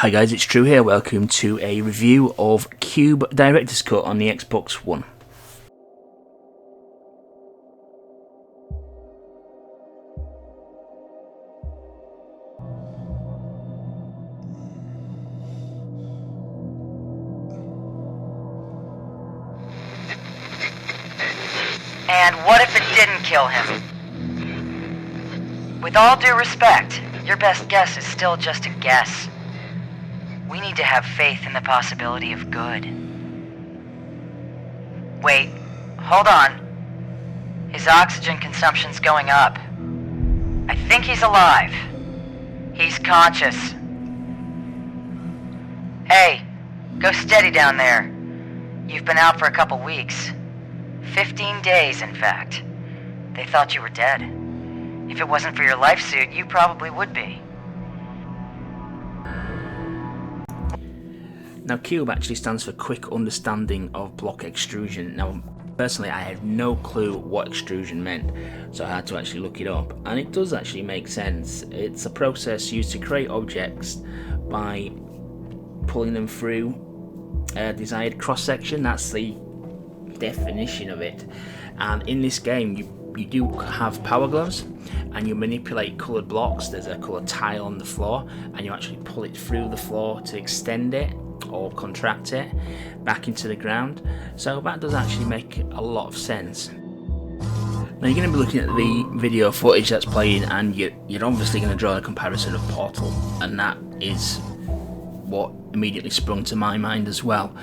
Hi guys, it's Drew here. Welcome to a review of Q.U.B.E Director's Cut on the Xbox One. And what if it didn't kill him? With all due respect, your best guess is still just a guess. We need to have faith in the possibility of good. Wait, hold on. His oxygen consumption's going up. I think he's alive. He's conscious. Hey, go steady down there. You've been out for a couple weeks. 15 days, in fact. They thought you were dead. If it wasn't for your life suit, you probably would be. Now, Q.U.B.E actually stands for Quick Understanding of Block Extrusion. Now, personally, I had no clue what extrusion meant, so I had to actually look it up. And it does actually make sense. It's a process used to create objects by pulling them through a desired cross-section. That's the definition of it. And in this game, you do have power gloves, and you manipulate coloured blocks. There's a coloured tile on the floor, and you actually pull it through the floor to extend it or contract it back into the ground. So that does actually make a lot of sense. Now, you're going to be looking at the video footage that's playing, and you're obviously going to draw a comparison of Portal, and that is what immediately sprung to my mind as well.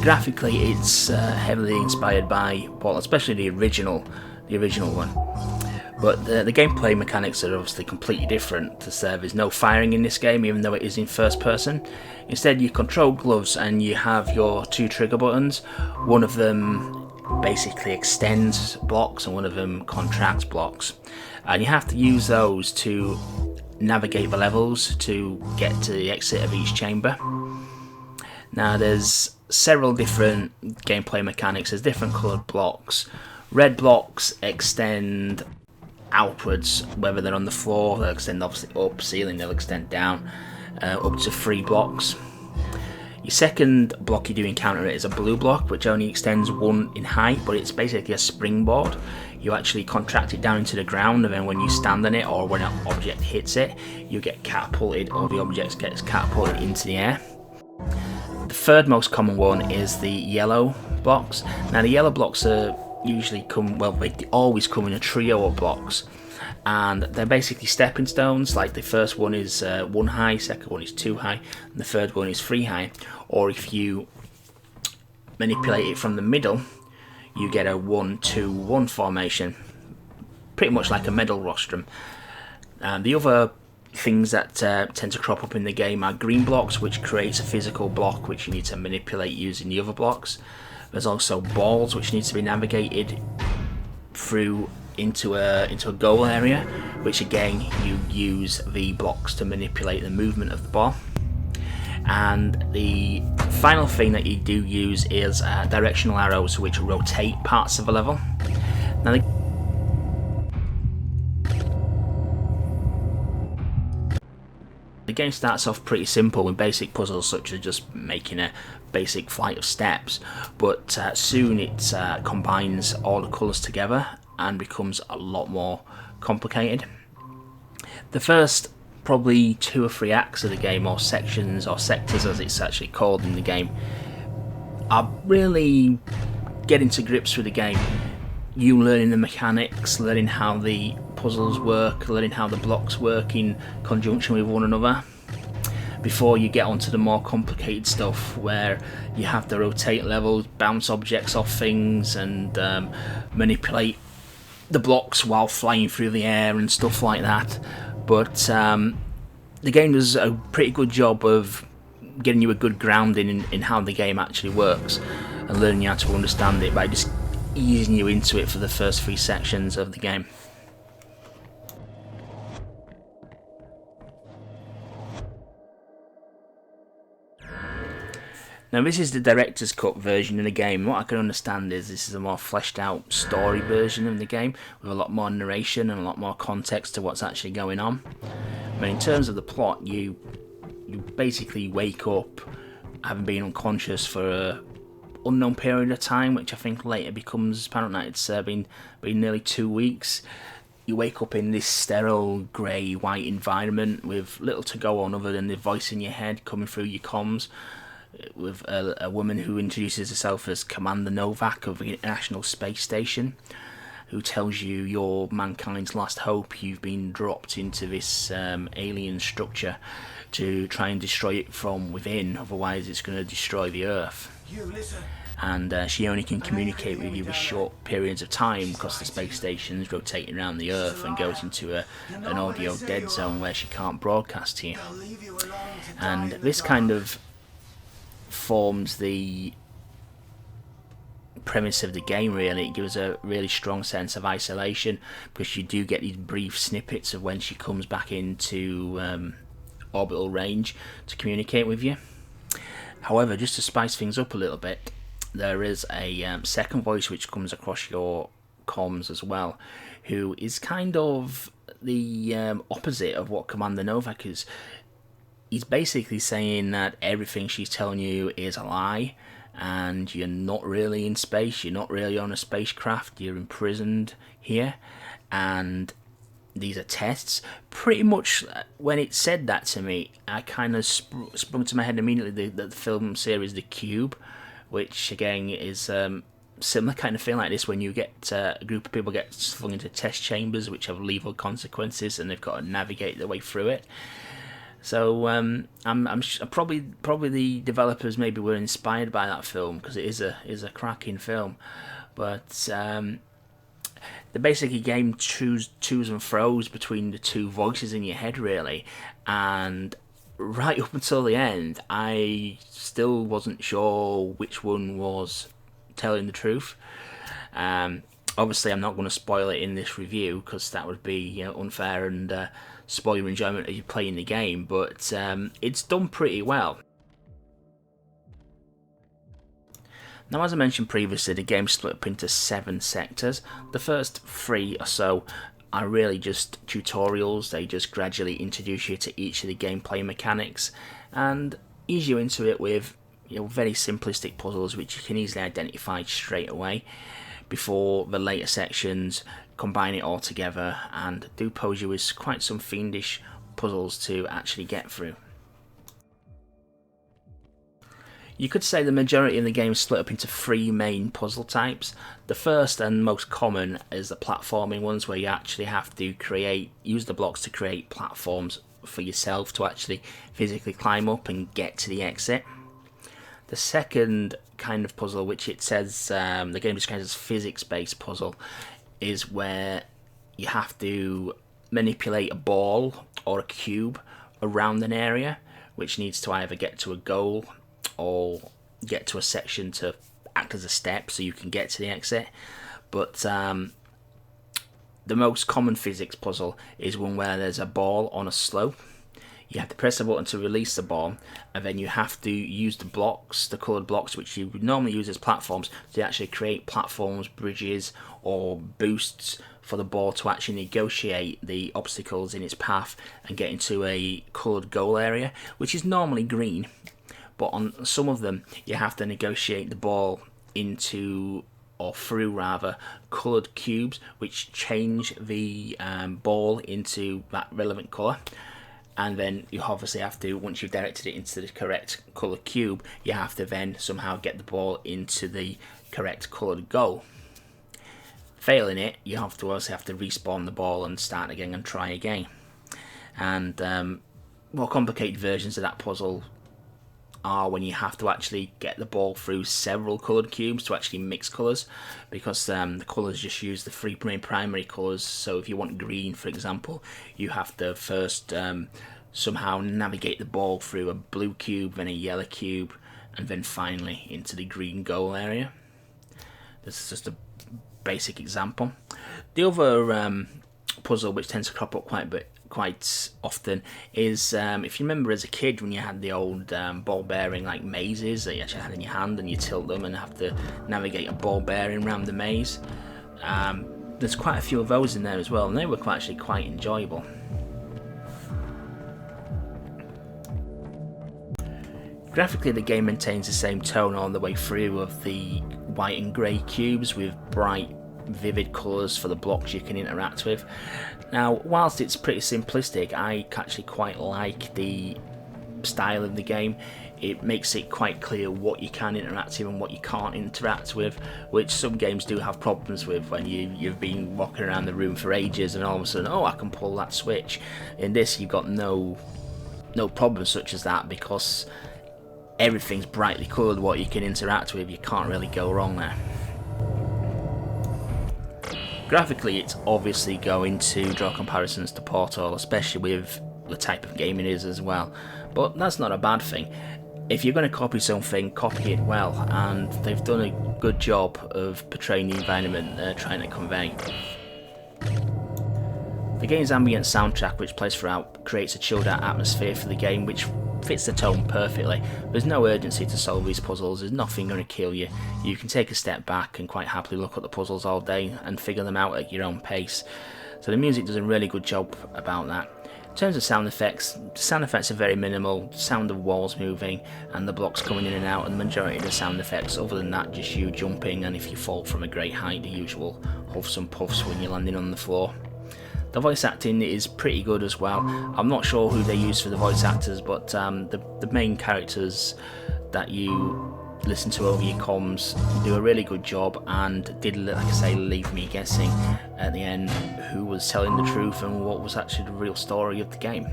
Graphically, it's heavily inspired by Portal, especially the original one. But the gameplay mechanics are obviously completely different. There's no firing in this game, even though it is in first person. Instead, you control gloves and you have your two trigger buttons. One of them basically extends blocks and one of them contracts blocks. And you have to use those to navigate the levels to get to the exit of each chamber. Now, there's several different gameplay mechanics. There's different coloured blocks. Red blocks extend outwards, whether they're on the floor, they'll extend obviously up, ceiling, they'll extend down, up to 3 blocks. Your second block you do encounter is a blue block, which only extends 1 in height, but it's basically a springboard. You actually contract it down into the ground, and then when you stand on it or when an object hits it, you get catapulted, or the object gets catapulted into the air. The third most common one is the yellow blocks. Now, the yellow blocks they always come in a trio of blocks, and they're basically stepping stones. Like, the first one is 1 high, second one is 2 high, and the third one is 3 high. Or if you manipulate it from the middle, you get a 1-2-1 formation, pretty much like a medal rostrum. And the other things that tend to crop up in the game are green blocks, which creates a physical block which you need to manipulate using the other blocks. There's also balls which need to be navigated through into a goal area, which again you use the blocks to manipulate the movement of the ball. And the final thing that you do use is directional arrows, which rotate parts of a level. Now, the game starts off pretty simple with basic puzzles such as just making a basic flight of steps, but soon it combines all the colours together and becomes a lot more complicated. The first probably 2 or 3 acts of the game, or sections or sectors as it's actually called in the game, are really getting to grips with the game. You learning the mechanics, learning how the puzzles work, learning how the blocks work in conjunction with one another, before you get onto the more complicated stuff where you have to rotate levels, bounce objects off things, and manipulate the blocks while flying through the air and stuff like that. But the game does a pretty good job of getting you a good grounding in how the game actually works and learning how to understand it by just easing you into it for the first 3 sections of the game. Now, this is the director's cut version of the game. What I can understand is this is a more fleshed out story version of the game with a lot more narration and a lot more context to what's actually going on. But in terms of the plot, you you basically wake up having been unconscious for a unknown period of time, which I think later becomes apparent that it's been nearly 2 weeks. You wake up in this sterile grey white environment with little to go on other than the voice in your head coming through your comms, with a woman who introduces herself as Commander Novak of the International Space Station, who tells you you're mankind's last hope. You've been dropped into this alien structure to try and destroy it from within, otherwise it's going to destroy the Earth. And she only can communicate with you with short periods of time because the space station's rotating around the Earth and goes into an audio dead zone where she can't broadcast to you. And this kind of forms the premise of the game, really. It gives a really strong sense of isolation because you do get these brief snippets of when she comes back into orbital range to communicate with you. However, just to spice things up a little bit, there is a second voice which comes across your comms as well, who is kind of the opposite of what Commander Novak is. He's basically saying that everything she's telling you is a lie, and you're not really in space, you're not really on a spacecraft, you're imprisoned here, and these are tests. Pretty much when it said that to me, I kind of sprung to my head immediately the film series The Q.U.B.E, which again is similar kind of thing like this, when you get a group of people get flung into test chambers which have lethal consequences and they've got to navigate their way through it. So I'm probably the developers maybe were inspired by that film because it is a cracking film, but the basically game twos and fro's between the two voices in your head, really, and right up until the end I still wasn't sure which one was telling the truth. Obviously I'm not going to spoil it in this review because that would be unfair and spoil your enjoyment of you playing the game, but it's done pretty well. Now, as I mentioned previously, the game's split up into 7 sectors. The first 3 or so are really just tutorials. They just gradually introduce you to each of the gameplay mechanics and ease you into it with very simplistic puzzles which you can easily identify straight away, before the later sections combine it all together and do pose you with quite some fiendish puzzles to actually get through. You could say the majority of the game is split up into 3 main puzzle types. The first and most common is the platforming ones, where you actually have to use the blocks to create platforms for yourself to actually physically climb up and get to the exit. The second kind of puzzle, which it says the game describes as physics-based puzzle, is where you have to manipulate a ball or a cube around an area, which needs to either get to a goal or get to a section to act as a step so you can get to the exit. But the most common physics puzzle is one where there's a ball on a slope. You have to press a button to release the ball, and then you have to use the blocks, the coloured blocks, which you would normally use as platforms, to actually create platforms, bridges, or boosts for the ball to actually negotiate the obstacles in its path and get into a coloured goal area, which is normally green. But on some of them, you have to negotiate the ball into, or through rather, coloured cubes, which change the ball into that relevant colour. And then you obviously have to, once you've directed it into the correct colour cube, you have to then somehow get the ball into the correct coloured goal. Failing it, you have to respawn the ball and start again and try again. And more complicated versions of that puzzle are when you have to actually get the ball through several coloured cubes to actually mix colours, because the colours just use the 3 main primary colours. So if you want green, for example, you have to first somehow navigate the ball through a blue cube, then a yellow cube, and then finally into the green goal area. This is just a basic example. The other puzzle which tends to crop up quite often is, if you remember as a kid when you had the old ball bearing like mazes that you actually had in your hand and you tilt them and have to navigate a ball bearing around the maze. There's quite a few of those in there as well, and they were actually quite enjoyable. Graphically, the game maintains the same tone all the way through of the white and grey cubes with bright, vivid colours for the blocks you can interact with. Now, whilst it's pretty simplistic, I actually quite like the style of the game. It makes it quite clear what you can interact with and what you can't interact with, which some games do have problems with when you've been walking around the room for ages and all of a sudden, oh, I can pull that switch. In this, you've got no problems such as that, because everything's brightly coloured what you can interact with. You can't really go wrong there. Graphically, it's obviously going to draw comparisons to Portal, especially with the type of game it is as well, but that's not a bad thing. If you're going to copy something, copy it well, and they've done a good job of portraying the environment they're trying to convey. The game's ambient soundtrack, which plays throughout, creates a chilled out atmosphere for the game, which fits the tone perfectly. There's no urgency to solve these puzzles, there's nothing going to kill you. You can take a step back and quite happily look at the puzzles all day and figure them out at your own pace. So the music does a really good job about that. In terms of sound effects, the sound effects are very minimal, sound of walls moving and the blocks coming in and out, and the majority of the sound effects, other than that, just you jumping and if you fall from a great height, the usual huffs and puffs when you're landing on the floor. The voice acting is pretty good as well. I'm not sure who they use for the voice actors, but the main characters that you listen to over your comms do a really good job, and did, like I say, leave me guessing at the end who was telling the truth and what was actually the real story of the game.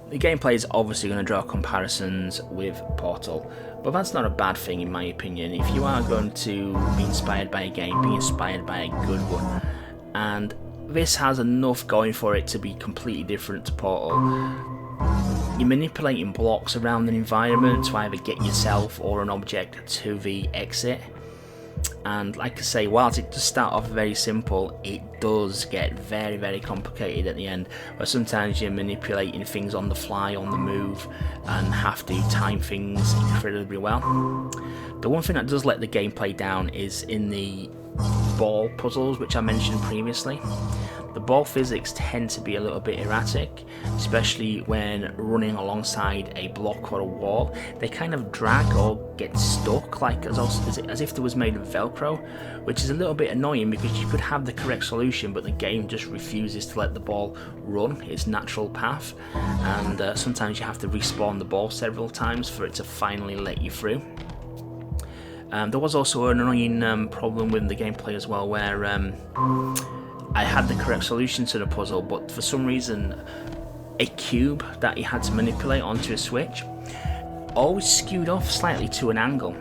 The gameplay is obviously going to draw comparisons with Portal, but that's not a bad thing in my opinion. If you are going to be inspired by a game, be inspired by a good one, and this has enough going for it to be completely different to Portal. You're manipulating blocks around an environment to either get yourself or an object to the exit. And like I say, whilst it does start off very simple, it does get very, very complicated at the end, where sometimes you're manipulating things on the fly, on the move, and have to time things incredibly well. The one thing that does let the gameplay down is in the ball puzzles, which I mentioned previously. The ball physics tend to be a little bit erratic, especially when running alongside a block or a wall. They kind of drag or get stuck, like as if it was made of Velcro, which is a little bit annoying because you could have the correct solution, but the game just refuses to let the ball run its natural path, and sometimes you have to respawn the ball several times for it to finally let you through. There was also an annoying problem with the gameplay as well, where I had the correct solution to the puzzle, but for some reason a cube that you had to manipulate onto a switch always skewed off slightly to an angle,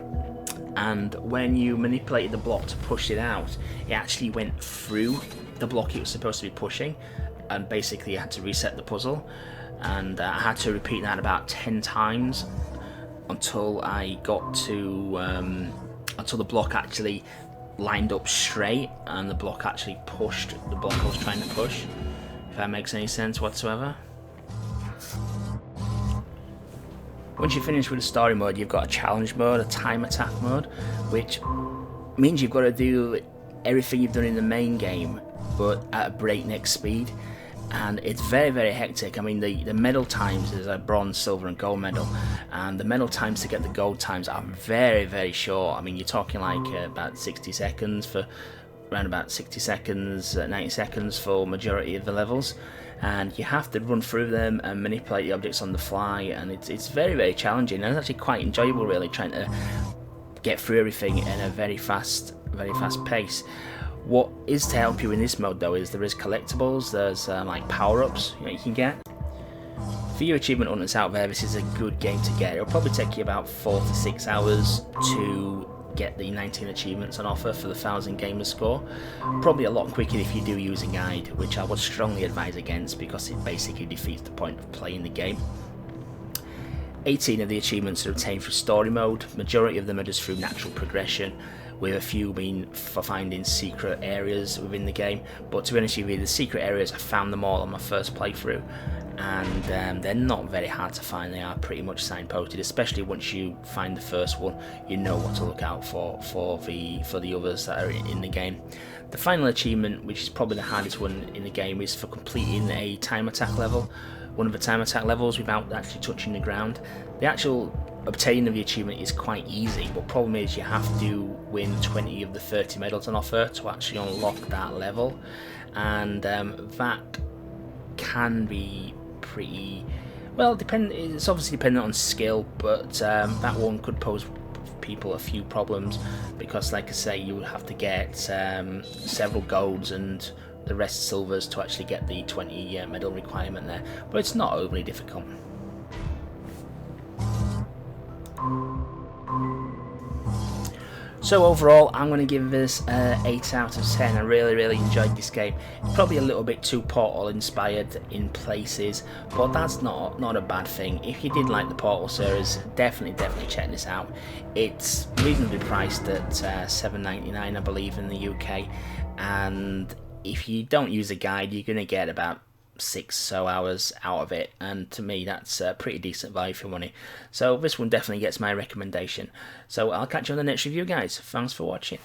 and when you manipulated the block to push it out, it actually went through the block it was supposed to be pushing, and basically you had to reset the puzzle, and I had to repeat that about 10 times until I got to until the block actually lined up straight and the block actually pushed the block I was trying to push, if that makes any sense whatsoever. Once you finish with the story mode, you've got a challenge mode, a time attack mode, which means you've got to do everything you've done in the main game but at a breakneck speed, and it's very, very hectic. I mean, the medal times is a bronze, silver and gold medal, and the medal times to get the gold times are very, very short. I mean, you're talking like about 60 seconds for around about 60 seconds, 90 seconds for majority of the levels, and you have to run through them and manipulate the objects on the fly, and it's very, very challenging, and it's actually quite enjoyable really, trying to get through everything in a very fast pace. What is to help you in this mode though is there is collectibles, there's like power-ups you can get. For you achievement hunters out there, this is a good game to get. It'll probably take you about 4 to 6 hours to get the 19 achievements on offer for the 1000 gamer score. Probably a lot quicker if you do use a guide, which I would strongly advise against because it basically defeats the point of playing the game. 18 of the achievements are obtained through story mode, majority of them are just through natural progression, with a few being for finding secret areas within the game, but to be honest with you, the secret areas, I found them all on my first playthrough, and they're not very hard to find. They are pretty much signposted, especially once you find the first one. You know what to look out for the others that are in the game. The final achievement, which is probably the hardest one in the game, is for completing a time attack level, one of the time attack levels without actually touching the ground. The actual obtaining of the achievement is quite easy, but problem is you have to win 20 of the 30 medals on offer to actually unlock that level, and that can be pretty well it's obviously dependent on skill, but that one could pose people a few problems, because like I say, you would have to get several golds and the rest silvers to actually get the 20 medal requirement there, but it's not overly difficult. So overall, I'm going to give this 8 out of 10. I really enjoyed this game. It's probably a little bit too Portal inspired in places, but that's not a bad thing. If you did like the Portal series, definitely check this out. It's reasonably priced at $7.99, I believe, in the UK, and if you don't use a guide, you're going to get about 6 so hours out of it, and to me that's pretty decent value for money. So this one definitely gets my recommendation. So I'll catch you on the next review, guys. Thanks for watching.